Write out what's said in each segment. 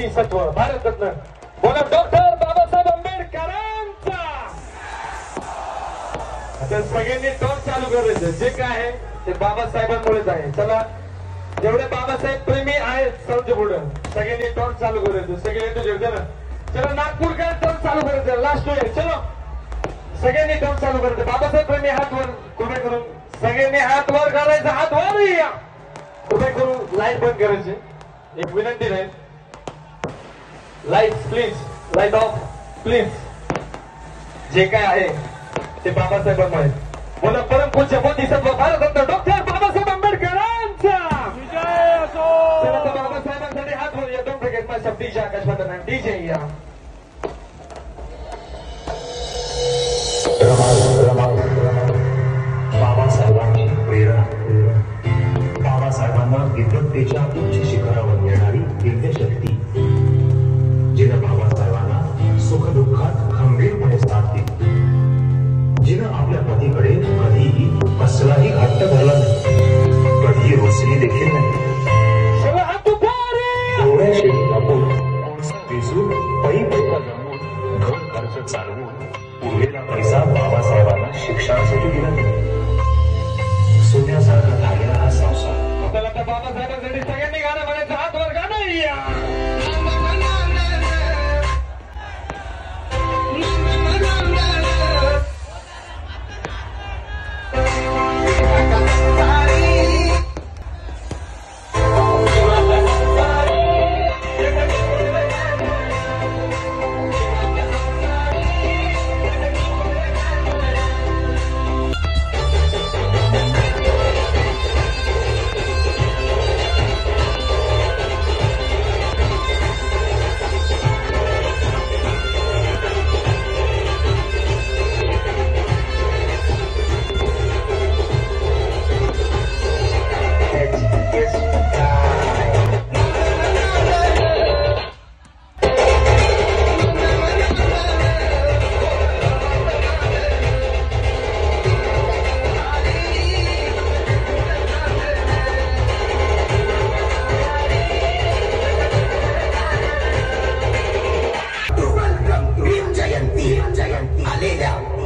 बोधिसत्व भारतरत्न बोला डॉक्टर बाबासाहेब आंबेडकरांचा। आता सगळ्यांनी टॉर्च चालू करायचं, जे काय आहे ते बाबासाहेबांमुळेच आहे। चला, जेवढे बाबासाहेब प्रेमी आहेत सर्वच्या पुढे सगळ्यांनी टॉर्च चालू करायचं, सगळे येतो जेवते ना। चला, नागपूरकर टॉर्च चालू करायचं, लास्ट वेळ। चलो सगळ्यांनी टॉर्च चालू करायचं, बाबासाहेब प्रेमी हात वर कृपया करून सगळ्यांनी हात वर करायचा, हात वर या कृपया करून लाईट बंद करायची, एक विनंती राहील। Light please, light of please. जे काय आहे ते बाबासाहेबांमुळे बोला परमपूज्य बोधिसत्व भारतरत्न डॉक्टर बाबासाहेब आंबेडकरांचा विजय असो। चला तर बाबासाहेबांसाठी हात वर या, डोंट फॉरगेट माय शब्द डीजे आकाश पटना डीजे या। बाबासाहेबांची प्रेरणा, बाबासाहेबांना विद्वत्तेच्या उच्च शिखरावर नेणारी दिव्य शक्ती, जिनं बाबासाहेबांना सुखदुःखात खंबीरपणे साथ दिली, जिनं आपल्या पतीकडे कधीही कसलाही हट्ट धरला नाही, कधीही रुसली देखील नाही। डोळ्या शेती कापून कोळसा वेचून पैप जमवून घर खर्च चालवून उरलेला पैसा बाबासाहेबांना शिक्षणासाठी दिला नाही। सोन्यासारखा झालेला हा संसार। आपल्याला तर बाबासाहेबांसाठी सगळ्यांनी गाणं म्हणायचं, हात वर गाणं या।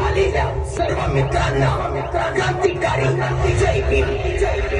आलेल्या सर्व मित्रांना क्रांतिकारी जय भीम।